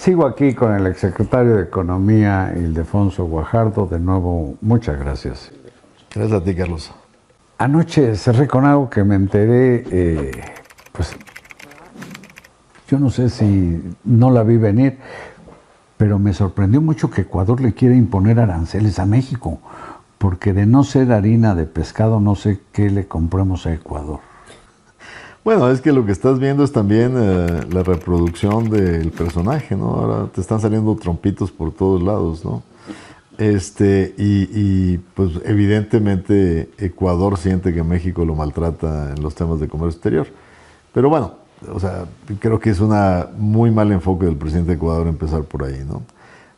Sigo aquí con el exsecretario de Economía, Ildefonso Guajardo. De nuevo, muchas gracias. Gracias a ti, Carlos. Anoche cerré con algo que me enteré, pues yo no sé si no la vi venir, pero me sorprendió mucho que Ecuador le quiera imponer aranceles a México, porque de no ser harina de pescado, no sé qué le compremos a Ecuador. Bueno, es que lo que estás viendo es también la reproducción del personaje, ¿no? Ahora te están saliendo trompitos por todos lados, ¿no? Pues evidentemente Ecuador siente que México lo maltrata en los temas de comercio exterior. Pero bueno, o sea, creo que es una muy mal enfoque del presidente de Ecuador empezar por ahí, ¿no?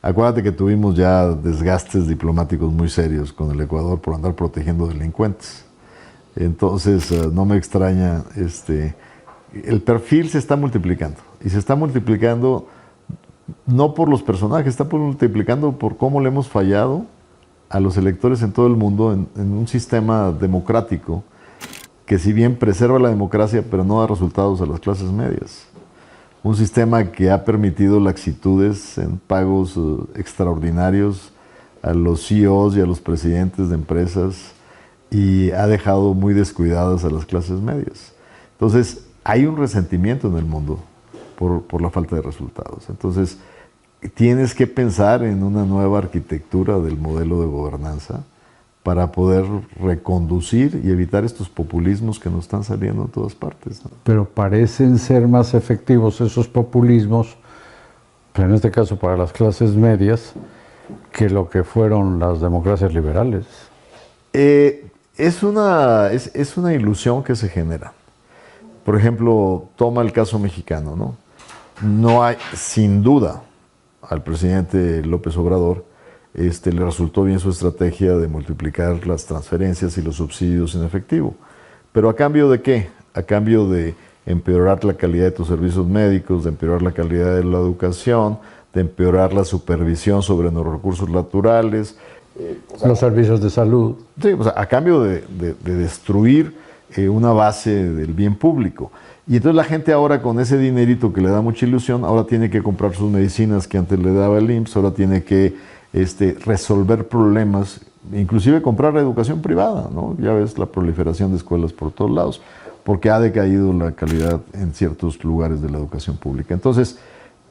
Acuérdate que tuvimos ya desgastes diplomáticos muy serios con el Ecuador por andar protegiendo delincuentes. Entonces, no me extraña, el perfil se está multiplicando. Y se está multiplicando no por los personajes, está multiplicando por cómo le hemos fallado a los electores en todo el mundo en un sistema democrático que si bien preserva la democracia, pero no da resultados a las clases medias. Un sistema que ha permitido laxitudes en pagos extraordinarios a los CEOs y a los presidentes de empresas y ha dejado muy descuidadas a las clases medias. Entonces, hay un resentimiento en el mundo por la falta de resultados. Entonces, tienes que pensar en una nueva arquitectura del modelo de gobernanza para poder reconducir y evitar estos populismos que nos están saliendo en todas partes, ¿no? Pero parecen ser más efectivos esos populismos, en este caso para las clases medias, que lo que fueron las democracias liberales. Es una ilusión que se genera. Por ejemplo, toma el caso mexicano, ¿no? No hay, sin duda, al presidente López Obrador le resultó bien su estrategia de multiplicar las transferencias y los subsidios en efectivo. ¿Pero a cambio de qué? A cambio de empeorar la calidad de tus servicios médicos, de empeorar la calidad de la educación, de empeorar la supervisión sobre los recursos naturales. Los servicios de salud. Sí, o sea, a cambio de destruir una base del bien público. Y entonces la gente ahora con ese dinerito que le da mucha ilusión, ahora tiene que comprar sus medicinas que antes le daba el IMSS, ahora tiene que resolver problemas, inclusive comprar educación privada, ¿no? Ya ves la proliferación de escuelas por todos lados, porque ha decaído la calidad en ciertos lugares de la educación pública. Entonces,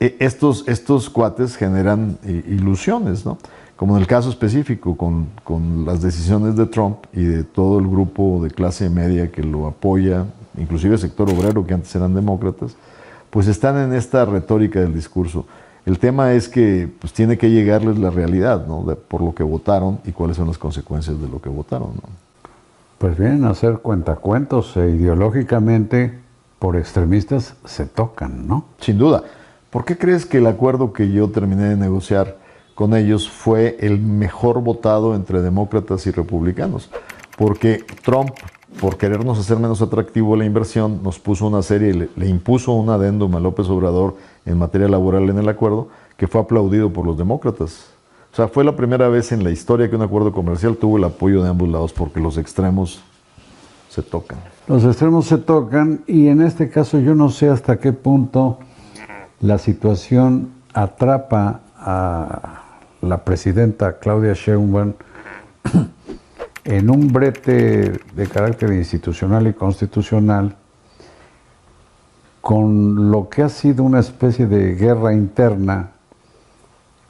estos cuates generan ilusiones, ¿no? Como en el caso específico con las decisiones de Trump y de todo el grupo de clase media que lo apoya, inclusive el sector obrero que antes eran demócratas, pues están en esta retórica del discurso. El tema es que pues, tiene que llegarles la realidad, ¿no? Por lo que votaron y cuáles son las consecuencias de lo que votaron, ¿no? Pues vienen a hacer cuentacuentos ideológicamente por extremistas se tocan, ¿no? Sin duda. ¿Por qué crees que el acuerdo que yo terminé de negociar con ellos fue el mejor votado entre demócratas y republicanos? Porque Trump, por querernos hacer menos atractivo la inversión, nos puso una serie, le impuso un adendum a López Obrador en materia laboral en el acuerdo, que fue aplaudido por los demócratas. O sea, fue la primera vez en la historia que un acuerdo comercial tuvo el apoyo de ambos lados, porque los extremos se tocan. Los extremos se tocan y en este caso yo no sé hasta qué punto la situación atrapa a la presidenta Claudia Sheinbaum en un brete de carácter institucional y constitucional con lo que ha sido una especie de guerra interna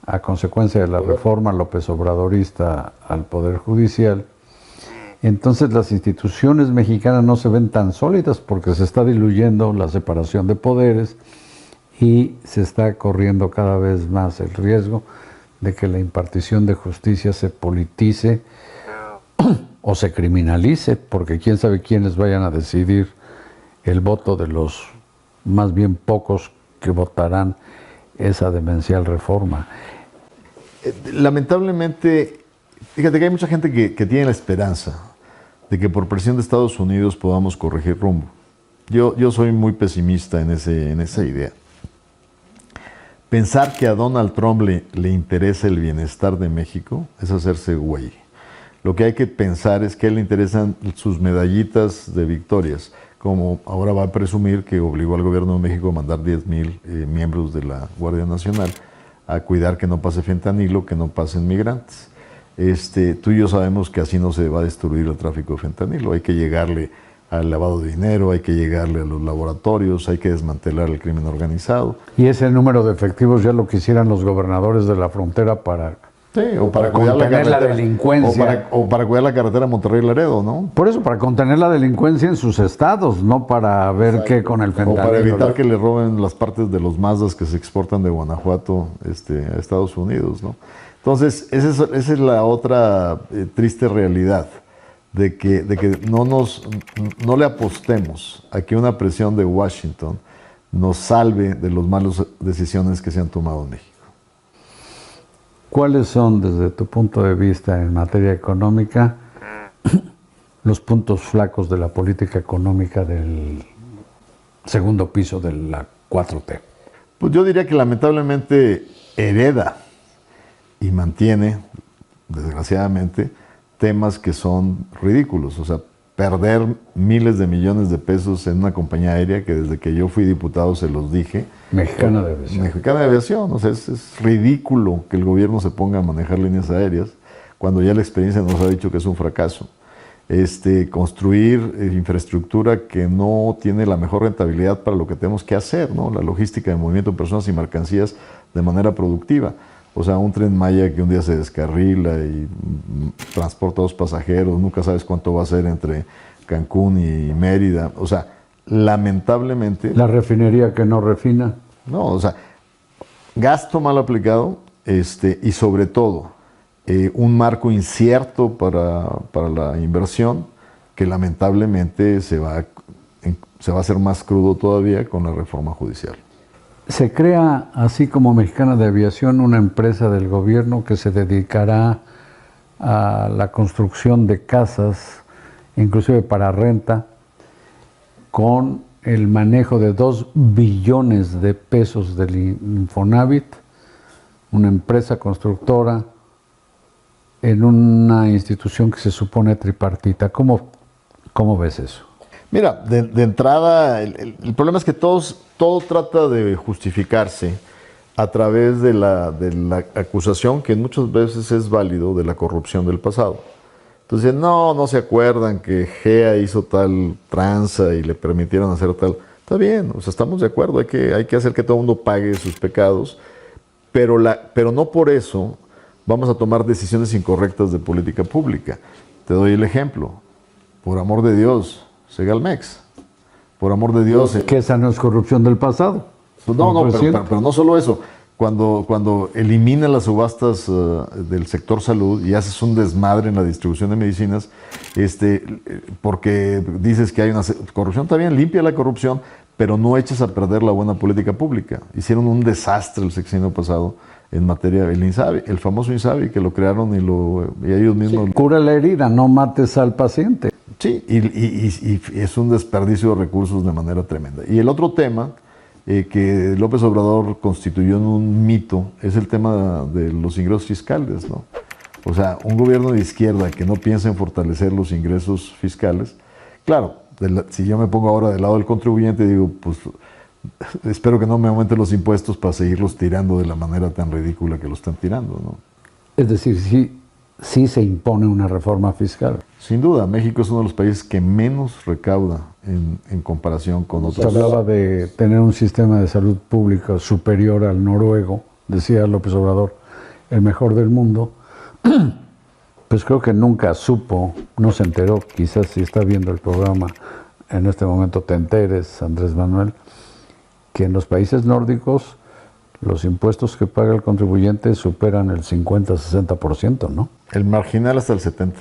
a consecuencia de la reforma López Obradorista al Poder Judicial. Entonces las instituciones mexicanas no se ven tan sólidas porque se está diluyendo la separación de poderes y se está corriendo cada vez más el riesgo de que la impartición de justicia se politice o se criminalice, porque quién sabe quiénes vayan a decidir el voto de los más bien pocos que votarán esa demencial reforma. Lamentablemente, fíjate que hay mucha gente que tiene la esperanza de que por presión de Estados Unidos podamos corregir rumbo. Yo soy muy pesimista en esa idea. Pensar que a Donald Trump le interesa el bienestar de México es hacerse güey. Lo que hay que pensar es que a él le interesan sus medallitas de victorias, como ahora va a presumir que obligó al gobierno de México a mandar 10,000 miembros de la Guardia Nacional a cuidar que no pase fentanilo, que no pasen migrantes. Tú y yo sabemos que así no se va a destruir el tráfico de fentanilo. Hay que llegarle al lavado de dinero, hay que llegarle a los laboratorios, hay que desmantelar el crimen organizado. Y ese número de efectivos ya lo quisieran los gobernadores de la frontera para, sí, o para contener la delincuencia. O para cuidar la carretera Monterrey-Laredo, ¿no? Por eso, para contener la delincuencia en sus estados, no para ver exacto, qué con el fentanilo. O para evitar que le roben las partes de los Mazdas que se exportan de Guanajuato a Estados Unidos, ¿no? Entonces, esa es la otra triste realidad, de que no le apostemos a que una presión de Washington nos salve de las malas decisiones que se han tomado en México. ¿Cuáles son, desde tu punto de vista en materia económica, los puntos flacos de la política económica del segundo piso de la 4T? Pues yo diría que lamentablemente hereda y mantiene, desgraciadamente, temas que son ridículos. O sea, perder miles de millones de pesos en una compañía aérea que desde que yo fui diputado se los dije. Mexicana de Aviación. Mexicana de Aviación. O sea, es ridículo que el gobierno se ponga a manejar líneas aéreas cuando ya la experiencia nos ha dicho que es un fracaso. Construir infraestructura que no tiene la mejor rentabilidad para lo que tenemos que hacer, ¿no? La logística de movimiento de personas y mercancías de manera productiva. O sea, un Tren Maya que un día se descarrila y transporta a 2 pasajeros, nunca sabes cuánto va a ser entre Cancún y Mérida. O sea, lamentablemente... La refinería que no refina. No, o sea, gasto mal aplicado y sobre todo un marco incierto para la inversión que lamentablemente se va a hacer más crudo todavía con la reforma judicial. Se crea, así como Mexicana de Aviación, una empresa del gobierno que se dedicará a la construcción de casas, inclusive para renta, con el manejo de 2 billones de pesos del Infonavit, una empresa constructora en una institución que se supone tripartita. ¿Cómo ves eso? Mira, de entrada, el problema es que todo trata de justificarse a través de la acusación, que muchas veces es válido, de la corrupción del pasado. Entonces, no se acuerdan que GEA hizo tal tranza y le permitieron hacer tal. Está bien, o sea, estamos de acuerdo, hay que hacer que todo el mundo pague sus pecados, pero no por eso vamos a tomar decisiones incorrectas de política pública. Te doy el ejemplo. Por amor de Dios, Segalmex. Por amor de Dios. Que esa no es corrupción del pasado. Pues pero no solo eso. Cuando elimina las subastas del sector salud y haces un desmadre en la distribución de medicinas, porque dices que hay una corrupción, está bien, limpia la corrupción, pero no eches a perder la buena política pública. Hicieron un desastre el sexenio pasado en materia del INSABI, el famoso INSABI, que lo crearon y ellos mismos... Sí, cura la herida, no mates al paciente. Sí, y es un desperdicio de recursos de manera tremenda. Y el otro tema que López Obrador constituyó en un mito es el tema de los ingresos fiscales, ¿no? O sea, un gobierno de izquierda que no piensa en fortalecer los ingresos fiscales, claro, si yo me pongo ahora del lado del contribuyente, digo, pues espero que no me aumenten los impuestos para seguirlos tirando de la manera tan ridícula que lo están tirando, ¿no? Es decir, sí se impone una reforma fiscal. Sin duda, México es uno de los países que menos recauda en comparación con otros. Se hablaba de tener un sistema de salud pública superior al noruego, decía López Obrador, el mejor del mundo. Pues creo que nunca supo, no se enteró, quizás si está viendo el programa en este momento te enteres, Andrés Manuel, que en los países nórdicos los impuestos que paga el contribuyente superan el 50-60%, ¿no? El marginal hasta el 70%.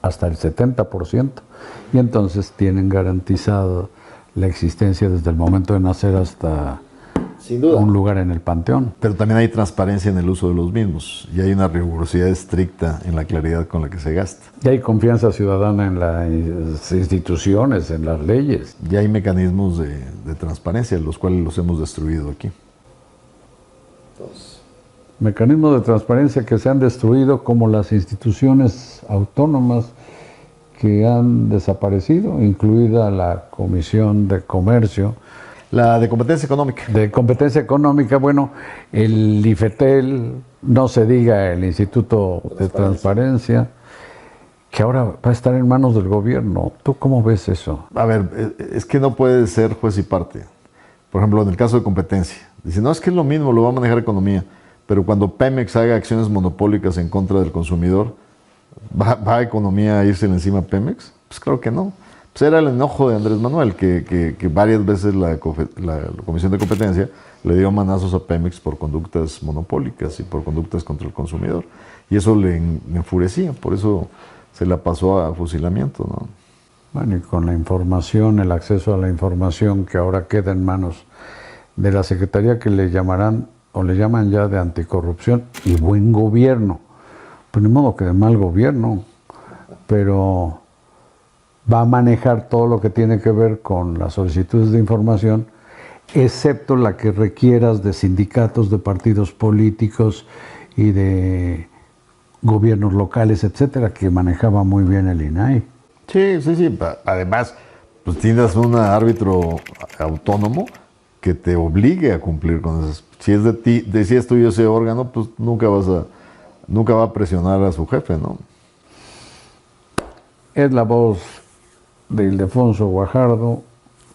Hasta el 70%. Y entonces tienen garantizado la existencia desde el momento de nacer hasta sin duda un lugar en el panteón. Pero también hay transparencia en el uso de los mismos y hay una rigurosidad estricta en la claridad con la que se gasta. Y hay confianza ciudadana en las instituciones, en las leyes. Y hay mecanismos de transparencia, los cuales los hemos destruido aquí. Mecanismos de transparencia que se han destruido, como las instituciones autónomas que han desaparecido, incluida la Comisión de Comercio. La de competencia económica. De competencia económica, bueno, el IFETEL, no se diga el Instituto de Transparencia, que ahora va a estar en manos del gobierno. ¿Tú cómo ves eso? A ver, es que no puede ser juez y parte. Por ejemplo, en el caso de competencia. Dice, no, es que es lo mismo, lo va a manejar economía. Pero cuando Pemex haga acciones monopólicas en contra del consumidor, ¿va a economía a irse encima a Pemex? Pues claro que no. Pues era el enojo de Andrés Manuel, que varias veces la Comisión de Competencia le dio manazos a Pemex por conductas monopólicas y por conductas contra el consumidor. Y eso le enfurecía, por eso se la pasó a fusilamiento, ¿no? Bueno, y con la información, el acceso a la información que ahora queda en manos de la Secretaría, que le llamarán o le llaman ya de anticorrupción y buen gobierno. Pues ni modo que de mal gobierno, pero va a manejar todo lo que tiene que ver con las solicitudes de información, excepto la que requieras de sindicatos, de partidos políticos y de gobiernos locales, etcétera, que manejaba muy bien el INAI. Sí. Además, pues tienes un árbitro autónomo que te obligue a cumplir con esas. Si es de ti, si es tuyo ese órgano, pues nunca va a presionar a su jefe, ¿no? Es la voz de Ildefonso Guajardo,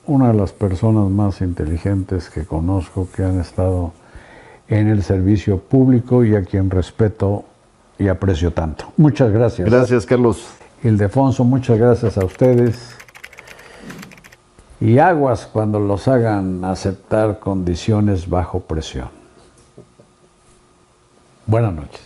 una de las personas más inteligentes que conozco, que han estado en el servicio público y a quien respeto y aprecio tanto. Muchas gracias. Gracias, Carlos. Ildefonso, muchas gracias a ustedes. Y aguas cuando los hagan aceptar condiciones bajo presión. Buenas noches.